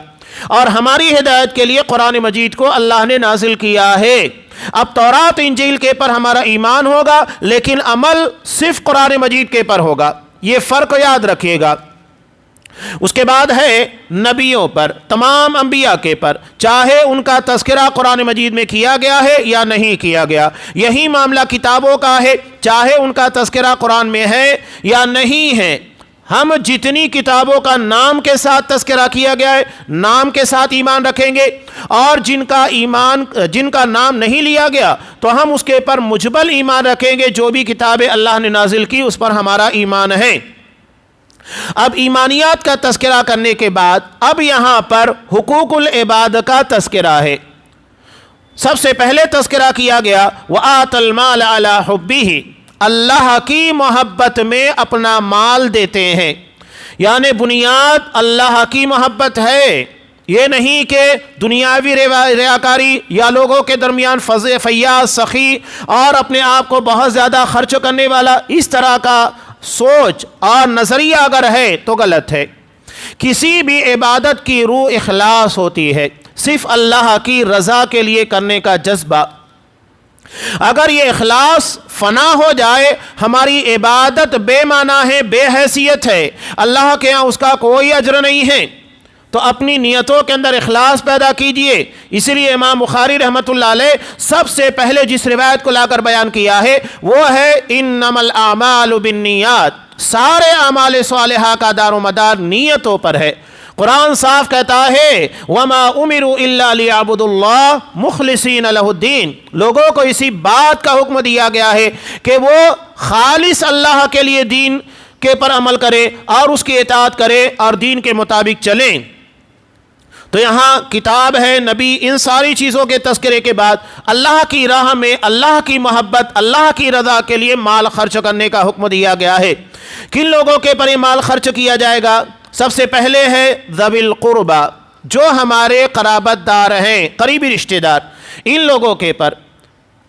اور ہماری ہدایت کے لیے قرآن مجید کو اللہ نے نازل کیا ہے۔ اب تورات انجیل کے پر ہمارا ایمان ہوگا، لیکن عمل صرف قرآن مجید کے پر ہوگا، یہ فرق یاد رکھیے گا۔ اس کے بعد ہے نبیوں پر، تمام انبیاء کے پر، چاہے ان کا تذکرہ قرآن مجید میں کیا گیا ہے یا نہیں کیا گیا۔ یہی معاملہ کتابوں کا ہے، چاہے ان کا تذکرہ قرآن میں ہے یا نہیں ہے۔ ہم جتنی کتابوں کا نام کے ساتھ تذکرہ کیا گیا ہے، نام کے ساتھ ایمان رکھیں گے، اور جن کا نام نہیں لیا گیا تو ہم اس کے پر مجمل ایمان رکھیں گے۔ جو بھی کتابیں اللہ نے نازل کی اس پر ہمارا ایمان ہے۔ اب ایمانیات کا تذکرہ کرنے کے بعد اب یہاں پر حقوق العباد کا تذکرہ ہے۔ سب سے پہلے تذکرہ کیا گیا وَآتَ الْمَالَ عَلَى حُبِّهِ، اللہ کی محبت میں اپنا مال دیتے ہیں، یعنی بنیاد اللہ کی محبت ہے۔ یہ نہیں کہ دنیاوی ریاکاری یا لوگوں کے درمیان فیاض سخی اور اپنے آپ کو بہت زیادہ خرچ کرنے والا، اس طرح کا سوچ اور نظریہ اگر ہے تو غلط ہے۔ کسی بھی عبادت کی روح اخلاص ہوتی ہے، صرف اللہ کی رضا کے لیے کرنے کا جذبہ۔ اگر یہ اخلاص فنا ہو جائے، ہماری عبادت بے معنی ہے، بے حیثیت ہے، اللہ کے ہاں اس کا کوئی اجر نہیں ہے، تو اپنی نیتوں کے اندر اخلاص پیدا کیجئے۔ اسی لیے امام بخاری رحمۃ اللہ علیہ سب سے پہلے جس روایت کو لا کر بیان کیا ہے وہ ہے انما الاعمال بالنیات، سارے اعمال صالحہ کا دار و مدار نیتوں پر ہے۔ قرآن صاف کہتا ہے وَمَا أُمِرُوا إِلَّا لِيَعْبُدُوا اللَّهَ مُخْلِصِينَ لَهُ الدِّينَ، لوگوں کو اسی بات کا حکم دیا گیا ہے کہ وہ خالص اللہ کے لیے دین کے پر عمل کرے اور اس کی اطاعت کرے اور دین کے مطابق چلیں۔ تو یہاں کتاب ہے، نبی، ان ساری چیزوں کے تذکرے کے بعد اللہ کی راہ میں اللہ کی محبت، اللہ کی رضا کے لیے مال خرچ کرنے کا حکم دیا گیا ہے۔ کن لوگوں کے پر یہ مال خرچ کیا جائے گا؟ سب سے پہلے ہے ذوی القربہ، جو ہمارے قرابت دار ہیں، قریبی رشتہ دار، ان لوگوں کے پر۔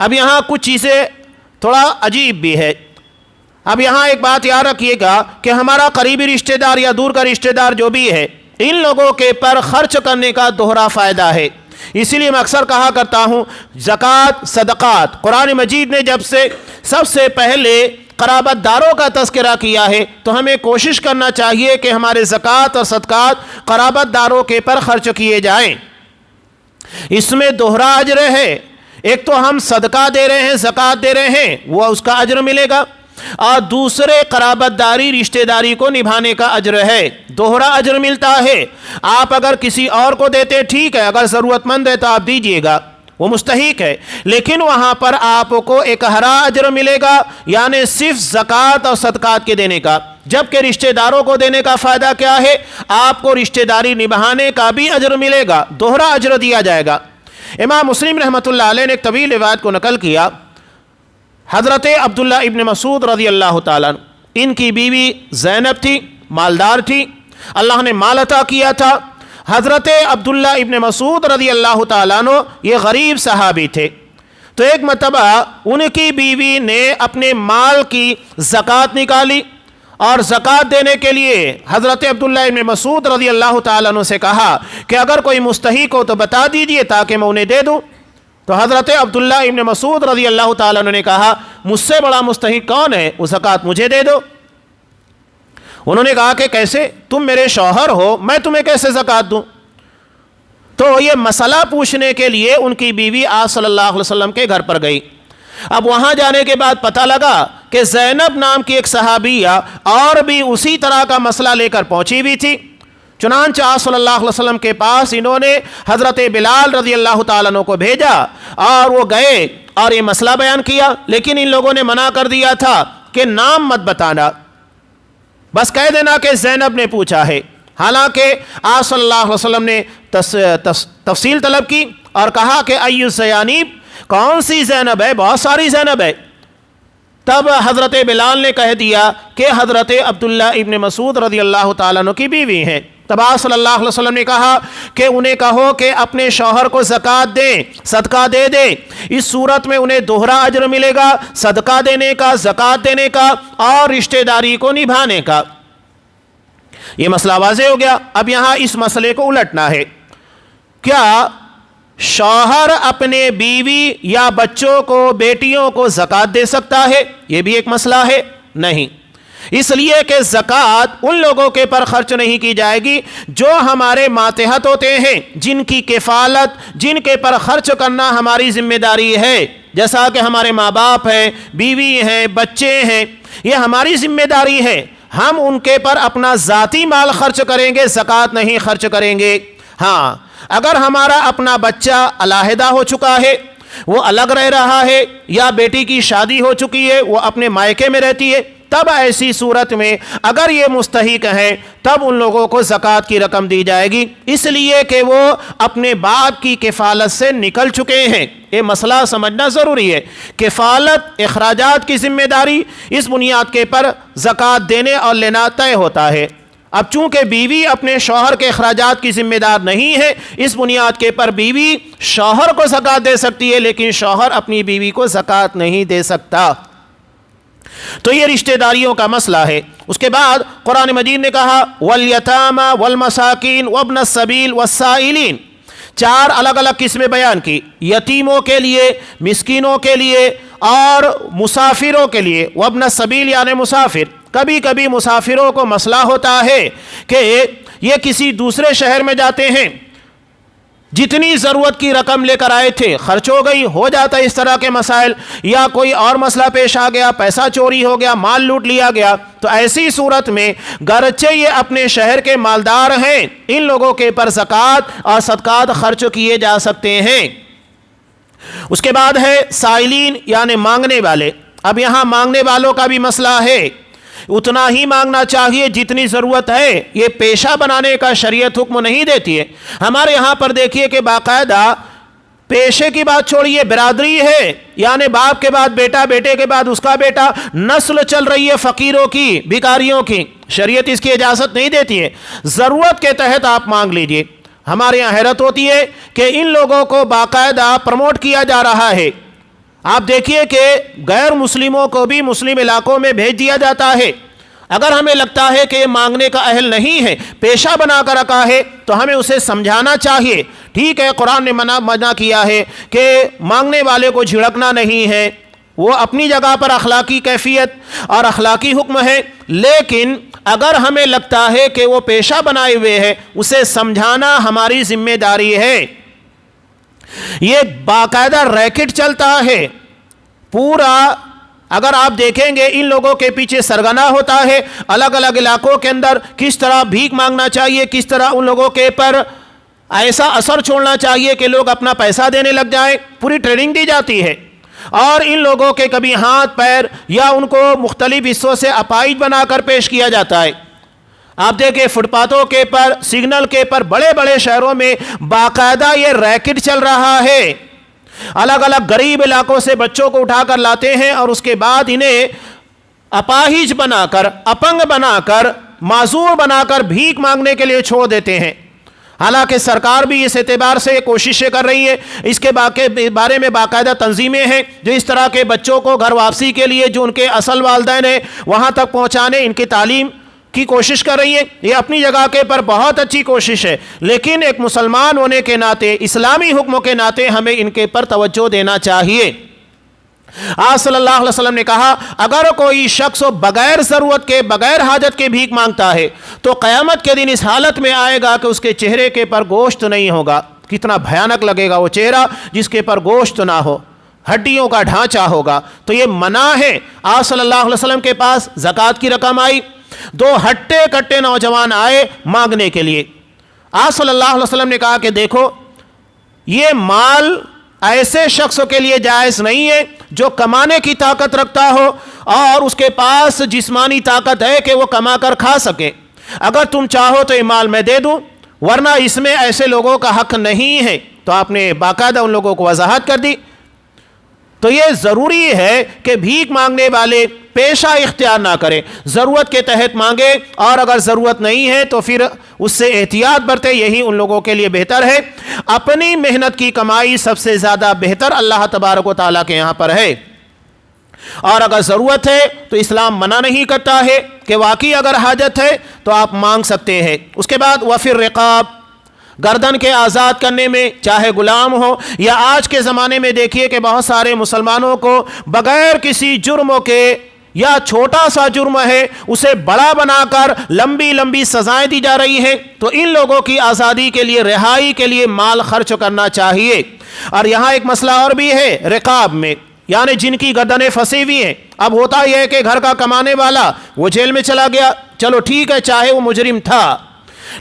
اب یہاں کچھ چیزیں تھوڑا عجیب بھی ہے۔ اب یہاں ایک بات یاد رکھیے گا کہ ہمارا قریبی رشتہ دار یا دور کا رشتہ دار جو بھی ہے، ان لوگوں کے پر خرچ کرنے کا دوہرا فائدہ ہے۔ اسی لیے میں اکثر کہا کرتا ہوں زکوٰۃ، صدقات، قرآن مجید نے جب سے سب سے پہلے قرابت داروں کا تذکرہ کیا ہے تو ہمیں کوشش کرنا چاہیے کہ ہمارے زکوٰۃ اور صدقات قرابت داروں کے پر خرچ کیے جائیں۔ اس میں دوہرا اجر ہے، ایک تو ہم صدقہ دے رہے ہیں، زکوٰۃ دے رہے ہیں، وہ اس کا اجر ملے گا، اور دوسرے قرابت داری، رشتہ داری کو نبھانے کا اجر ہے، دوہرا اجر ملتا ہے۔ آپ اگر کسی اور کو دیتے ٹھیک ہے، اگر ضرورت مند ہے تو آپ دیجئے گا، وہ مستحق ہے، لیکن وہاں پر آپ کو ایک ہرا اجر ملے گا، یعنی صرف زکوٰۃ اور صدقات کے دینے کا۔ جبکہ رشتہ داروں کو دینے کا فائدہ کیا ہے؟ آپ کو رشتہ داری نبھانے کا بھی اجر ملے گا، دوہرا اجر دیا جائے گا۔ امام مسلم رحمۃ اللہ علیہ نے ایک طویل روایت کو نقل کیا، حضرت عبداللہ ابن مسعود رضی اللہ تعالیٰ عنہ، ان کی بیوی زینب تھی، مالدار تھی، اللہ نے مال عطا کیا تھا۔ حضرت عبداللہ ابن مسعود رضی اللہ تعالیٰ عنہ یہ غریب صحابی تھے، تو ایک مرتبہ ان کی بیوی نے اپنے مال کی زکوٰۃ نکالی اور زکوٰۃ دینے کے لیے حضرت عبداللہ ابن مسعود رضی اللہ تعالیٰ عنہ سے کہا کہ اگر کوئی مستحق ہو تو بتا دیجئے تاکہ میں انہیں دے دوں۔ تو حضرت عبداللہ ابن مسعود رضی اللہ تعالیٰ عنہ نے کہا مجھ سے بڑا مستحق کون ہے، وہ زکوٰۃ مجھے دے دو۔ انہوں نے کہا کہ کیسے، تم میرے شوہر ہو، میں تمہیں کیسے زکوٰۃ دوں؟ تو یہ مسئلہ پوچھنے کے لیے ان کی بیوی آپ صلی اللہ علیہ وسلم کے گھر پر گئی۔ اب وہاں جانے کے بعد پتہ لگا کہ زینب نام کی ایک صحابیہ اور بھی اسی طرح کا مسئلہ لے کر پہنچی ہوئی تھی۔ چنانچہ آپ صلی اللہ علیہ وسلم کے پاس انہوں نے حضرت بلال رضی اللہ تعالیٰ عنہ کو بھیجا اور وہ گئے اور یہ مسئلہ بیان کیا، لیکن ان لوگوں نے منع کر دیا تھا کہ نام مت بتانا، بس کہہ دینا کہ زینب نے پوچھا ہے۔ حالانکہ آپ صلی اللہ علیہ وسلم نے تفصیل طلب کی اور کہا کہ ایو زیانب، کون سی زینب ہے، بہت ساری زینب ہے۔ تب حضرت بلال نے کہہ دیا کہ حضرت عبداللہ ابن مسعود رضی اللہ تعالیٰ عنہ کی بیوی ہیں۔ تب آپ صلی اللہ علیہ وسلم نے کہا کہ انہیں کہو کہ اپنے شوہر کو زکوٰۃ دیں، صدقہ دے دیں، اس صورت میں انہیں دوہرا اجر ملے گا، صدقہ دینے کا، زکوٰۃ دینے کا اور رشتہ داری کو نبھانے کا۔ یہ مسئلہ واضح ہو گیا۔ اب یہاں اس مسئلے کو الٹنا ہے۔ کیا شوہر اپنے بیوی یا بچوں کو، بیٹیوں کو زکوٰۃ دے سکتا ہے؟ یہ بھی ایک مسئلہ ہے۔ نہیں، اس لیے کہ زکوٰۃ ان لوگوں کے پر خرچ نہیں کی جائے گی جو ہمارے ماتحت ہوتے ہیں، جن کی کفالت، جن کے پر خرچ کرنا ہماری ذمہ داری ہے، جیسا کہ ہمارے ماں باپ ہیں، بیوی ہیں، بچے ہیں، یہ ہماری ذمہ داری ہے۔ ہم ان کے پر اپنا ذاتی مال خرچ کریں گے، زکوٰۃ نہیں خرچ کریں گے۔ ہاں، اگر ہمارا اپنا بچہ علیحدہ ہو چکا ہے، وہ الگ رہ رہا ہے، یا بیٹی کی شادی ہو چکی ہے، وہ اپنے مائکے میں رہتی ہے، تب ایسی صورت میں اگر یہ مستحق ہیں تب ان لوگوں کو زکوٰۃ کی رقم دی جائے گی، اس لیے کہ وہ اپنے باپ کی کفالت سے نکل چکے ہیں۔ یہ مسئلہ سمجھنا ضروری ہے۔ کفالت، اخراجات کی ذمہ داری، اس بنیاد کے پر زکوٰۃ دینے اور لینا طے ہوتا ہے۔ اب چونکہ بیوی اپنے شوہر کے اخراجات کی ذمہ دار نہیں ہے، اس بنیاد کے پر بیوی شوہر کو زکوٰۃ دے سکتی ہے، لیکن شوہر اپنی بیوی کو زکوٰۃ نہیں دے سکتا۔ تو یہ رشتہ داریوں کا مسئلہ ہے۔ اس کے بعد قرآن مجید نے کہا وَالْيَتَامَى وَالْمَسَاكِينَ وَابْنَ السَّبِيلِ وَالسَّائِلِينَ، چار الگ الگ قسمیں بیان کی، یتیموں کے لیے، مسکینوں کے لیے اور مسافروں کے لیے۔ وابن السبیل یعنی مسافر۔ کبھی کبھی مسافروں کو مسئلہ ہوتا ہے کہ یہ کسی دوسرے شہر میں جاتے ہیں، جتنی ضرورت کی رقم لے کر آئے تھے خرچ ہو گئی، ہو جاتا ہے اس طرح کے مسائل، یا کوئی اور مسئلہ پیش آ گیا، پیسہ چوری ہو گیا، مال لوٹ لیا گیا، تو ایسی صورت میں گرچہ یہ اپنے شہر کے مالدار ہیں، ان لوگوں کے پر زکوٰۃ اور صدقات خرچ کیے جا سکتے ہیں۔ اس کے بعد ہے سائلین یعنی مانگنے والے۔ اب یہاں مانگنے والوں کا بھی مسئلہ ہے، اتنا ہی مانگنا چاہیے جتنی ضرورت ہے، یہ پیشہ بنانے کا شریعت حکم نہیں دیتی ہے۔ ہمارے یہاں پر دیکھیے کہ باقاعدہ پیشے کی بات چھوڑیے، برادری ہے، یعنی باپ کے بعد بیٹا، بیٹے کے بعد اس کا بیٹا، نسل چل رہی ہے فقیروں کی، بھکاریوں کی، شریعت اس کی اجازت نہیں دیتی ہے۔ ضرورت کے تحت آپ مانگ لیجئے۔ ہمارے یہاں حیرت ہوتی ہے کہ ان لوگوں کو باقاعدہ پروموٹ کیا جا رہا ہے۔ آپ دیکھیے کہ غیر مسلموں کو بھی مسلم علاقوں میں بھیج دیا جاتا ہے۔ اگر ہمیں لگتا ہے کہ یہ مانگنے کا اہل نہیں ہے، پیشہ بنا کر رکھا ہے، تو ہمیں اسے سمجھانا چاہیے۔ ٹھیک ہے، قرآن نے منع کیا ہے کہ مانگنے والے کو جھڑکنا نہیں ہے، وہ اپنی جگہ پر اخلاقی کیفیت اور اخلاقی حکم ہے، لیکن اگر ہمیں لگتا ہے کہ وہ پیشہ بنائے ہوئے ہے، اسے سمجھانا ہماری ذمہ داری ہے۔ یہ باقاعدہ ریکٹ چلتا ہے پورا۔ اگر آپ دیکھیں گے ان لوگوں کے پیچھے سرگنا ہوتا ہے، الگ الگ علاقوں کے اندر کس طرح بھیک مانگنا چاہیے، کس طرح ان لوگوں کے پر ایسا اثر چھوڑنا چاہیے کہ لوگ اپنا پیسہ دینے لگ جائیں، پوری ٹریننگ دی جاتی ہے۔ اور ان لوگوں کے کبھی ہاتھ پیر یا ان کو مختلف حصوں سے اپائج بنا کر پیش کیا جاتا ہے۔ آپ دیکھیں فٹ پاتھوں کے پر، سگنل کے پر، بڑے بڑے شہروں میں باقاعدہ یہ ریکٹ چل رہا ہے۔ الگ الگ غریب علاقوں سے بچوں کو اٹھا کر لاتے ہیں اور اس کے بعد انہیں اپاہج بنا کر، اپنگ بنا کر، معذور بنا کر بھیک مانگنے کے لیے چھوڑ دیتے ہیں۔ حالانکہ سرکار بھی اس اعتبار سے کوششیں کر رہی ہے، اس کے بارے میں باقاعدہ تنظیمیں ہیں جو اس طرح کے بچوں کو گھر واپسی کے لیے جو ان کے اصل والدین ہیں وہاں تک پہنچانے، ان کی تعلیم کی کوشش کر رہی ہے۔ یہ اپنی جگہ کے پر بہت اچھی کوشش ہے، لیکن ایک مسلمان ہونے کے ناطے، اسلامی حکموں کے ناطے ہمیں ان کے پر توجہ دینا چاہیے۔ آپ صلی اللہ علیہ وسلم نے کہا اگر کوئی شخص بغیر ضرورت کے، بغیر حاجت کے بھیک مانگتا ہے تو قیامت کے دن اس حالت میں آئے گا کہ اس کے چہرے کے پر گوشت نہیں ہوگا۔ کتنا بھیانک لگے گا وہ چہرہ جس کے پر گوشت نہ ہو، ہڈیوں کا ڈھانچہ ہوگا۔ تو یہ منع ہے۔ آپ صلی اللہ علیہ وسلم کے پاس زکوٰۃ کی رقم آئی، دو ہٹے کٹے نوجوان آئے مانگنے کے لیے۔ آپ صلی اللہ علیہ وسلم نے کہا کہ دیکھو یہ مال ایسے شخص کے لیے جائز نہیں ہے جو کمانے کی طاقت رکھتا ہو اور اس کے پاس جسمانی طاقت ہے کہ وہ کما کر کھا سکے۔ اگر تم چاہو تو یہ مال میں دے دوں، ورنہ اس میں ایسے لوگوں کا حق نہیں ہے۔ تو آپ نے باقاعدہ ان لوگوں کو وضاحت کر دی۔ تو یہ ضروری ہے کہ بھیک مانگنے والے پیشہ اختیار نہ کریں، ضرورت کے تحت مانگے، اور اگر ضرورت نہیں ہے تو پھر اس سے احتیاط برتے، یہی ان لوگوں کے لیے بہتر ہے۔ اپنی محنت کی کمائی سب سے زیادہ بہتر اللہ تبارک و تعالیٰ کے یہاں پر ہے۔ اور اگر ضرورت ہے تو اسلام منع نہیں کرتا ہے کہ واقعی اگر حاجت ہے تو آپ مانگ سکتے ہیں۔ اس کے بعد وفی الرقاب، گردن کے آزاد کرنے میں، چاہے غلام ہو یا آج کے زمانے میں دیکھیے کہ بہت سارے مسلمانوں کو بغیر کسی جرموں کے یا چھوٹا سا جرم ہے اسے بڑا بنا کر لمبی لمبی سزائیں دی جا رہی ہیں۔ تو ان لوگوں کی آزادی کے لیے، رہائی کے لیے مال خرچ کرنا چاہیے۔ اور یہاں ایک مسئلہ اور بھی ہے رقاب میں، یعنی جن کی گردنیں پھنسی ہوئی ہیں۔ اب ہوتا یہ ہے کہ گھر کا کمانے والا وہ جیل میں چلا گیا، چلو ٹھیک ہے، چاہے وہ مجرم تھا،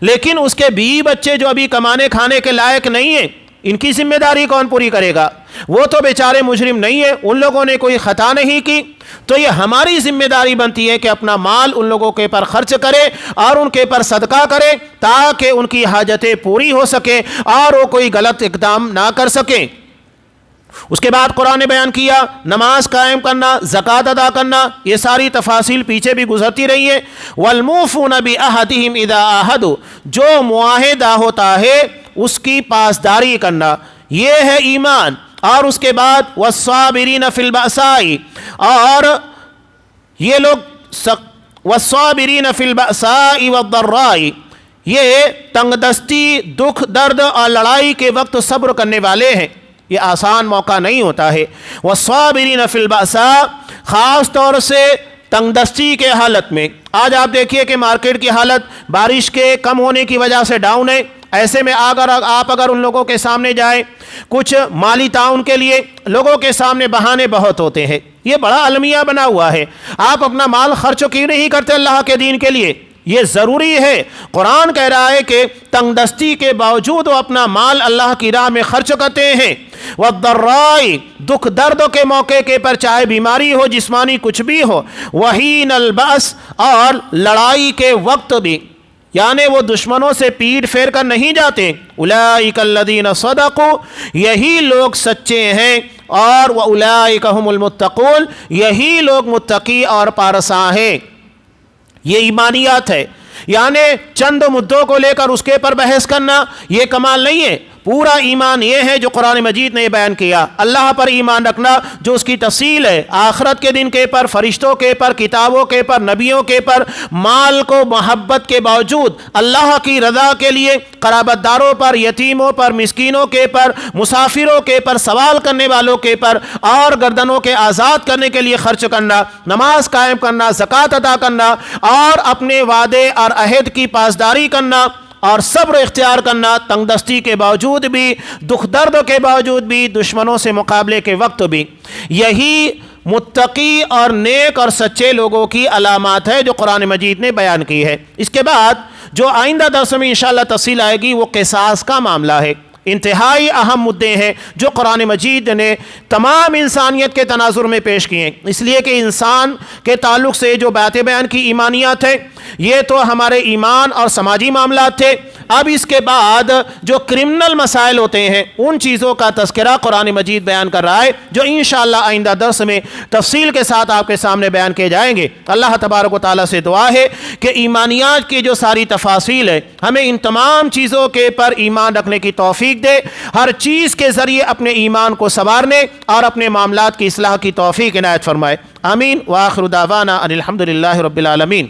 لیکن اس کے بیوی بچے جو ابھی کمانے کھانے کے لائق نہیں ہیں، ان کی ذمہ داری کون پوری کرے گا؟ وہ تو بیچارے مجرم نہیں ہیں، ان لوگوں نے کوئی خطا نہیں کی، تو یہ ہماری ذمہ داری بنتی ہے کہ اپنا مال ان لوگوں کے پر خرچ کرے اور ان کے پر صدقہ کرے تاکہ ان کی حاجتیں پوری ہو سکیں اور وہ کوئی غلط اقدام نہ کر سکیں۔ اس کے بعد قرآن نے بیان کیا نماز قائم کرنا، زکوٰۃ ادا کرنا، یہ ساری تفاصیل پیچھے بھی گزرتی رہی ہے۔ وَالْمُوفُونَ بِعَهْدِهِمْ إِذَا عَاهَدُوا، جو معاہدہ ہوتا ہے اس کی پاسداری کرنا، یہ ہے ایمان۔ اور اس کے بعد وَالصَّابِرِينَ فِي الْبَأْسَاءِ، اور یہ لوگ وَالصَّابِرِينَ فِي الْبَأْسَاءِ وَالضَّرَّاءِ، یہ تنگ دستی، دکھ، درد اور لڑائی کے وقت صبر کرنے والے ہیں۔ یہ آسان موقع نہیں ہوتا ہے۔ وَالصَّابِرِينَ فِي الْبَأْسَاءِ، خاص طور سے تنگ دستی کے حالت میں۔ آج آپ دیکھیے کہ مارکیٹ کی حالت بارش کے کم ہونے کی وجہ سے ڈاؤن ہے۔ ایسے میں آپ اگر ان لوگوں کے سامنے جائیں کچھ مالی تعاون کے لیے، لوگوں کے سامنے بہانے بہت ہوتے ہیں۔ یہ بڑا المیہ بنا ہوا ہے، آپ اپنا مال خرچ کیوں نہیں کرتے اللہ کے دین کے لیے؟ یہ ضروری ہے۔ قرآن کہہ رہا ہے کہ تنگ دستی کے باوجود وہ اپنا مال اللہ کی راہ میں خرچ کرتے ہیں۔ وَالضَّرَّاءِ، دکھ درد کے موقع کے پر، چاہے بیماری ہو، جسمانی کچھ بھی ہو۔ وَحِینَ الْبَأْسِ، اور لڑائی کے وقت بھی، یعنی وہ دشمنوں سے پیٹ پھیر کر نہیں جاتے۔ اولئک الذین صدقوا، یہی لوگ سچے ہیں، اور واولئک هم المتقون، یہی لوگ متقی اور پارساں ہیں۔ یہ ایمانیات ہے، یعنی چند مدعوں کو لے کر اس کے پر بحث کرنا یہ کمال نہیں ہے۔ پورا ایمان یہ ہے جو قرآن مجید نے بیان کیا، اللہ پر ایمان رکھنا جو اس کی تفصیل ہے، آخرت کے دن کے پر، فرشتوں کے پر، کتابوں کے پر، نبیوں کے پر، مال کو محبت کے باوجود اللہ کی رضا کے لیے قرابت داروں پر، یتیموں پر، مسکینوں کے پر، مسافروں کے پر، سوال کرنے والوں کے پر اور گردنوں کے آزاد کرنے کے لیے خرچ کرنا، نماز قائم کرنا، زکوٰۃ ادا کرنا اور اپنے وعدے اور عہد کی پاسداری کرنا اور صبر اختیار کرنا، تنگ دستی کے باوجود بھی، دکھ درد کے باوجود بھی، دشمنوں سے مقابلے کے وقت بھی۔ یہی متقی اور نیک اور سچے لوگوں کی علامات ہے جو قرآن مجید نے بیان کی ہے۔ اس کے بعد جو آئندہ درس میں انشاءاللہ تفصیل آئے گی وہ قصاص کا معاملہ ہے۔ انتہائی اہم مدعے ہیں جو قرآن مجید نے تمام انسانیت کے تناظر میں پیش کیے ہیں، اس لیے کہ انسان کے تعلق سے جو باتیں بیان کی ایمانیات ہے، یہ تو ہمارے ایمان اور سماجی معاملات تھے۔ اب اس کے بعد جو کرمنل مسائل ہوتے ہیں ان چیزوں کا تذکرہ قرآن مجید بیان کر رہا ہے جو انشاءاللہ آئندہ درس میں تفصیل کے ساتھ آپ کے سامنے بیان کیے جائیں گے۔ اللہ تبارک و تعالیٰ سے دعا ہے کہ ایمانیات کی جو ساری تفاصیل ہے ہمیں ان تمام چیزوں کے پر ایمان رکھنے کی توفیق دے، ہر چیز کے ذریعے اپنے ایمان کو سنوارنے اور اپنے معاملات کی اصلاح کی توفیق عنایت فرمائے۔ آمین۔ وآخر دعوانا ان الحمد للہ رب العالمین۔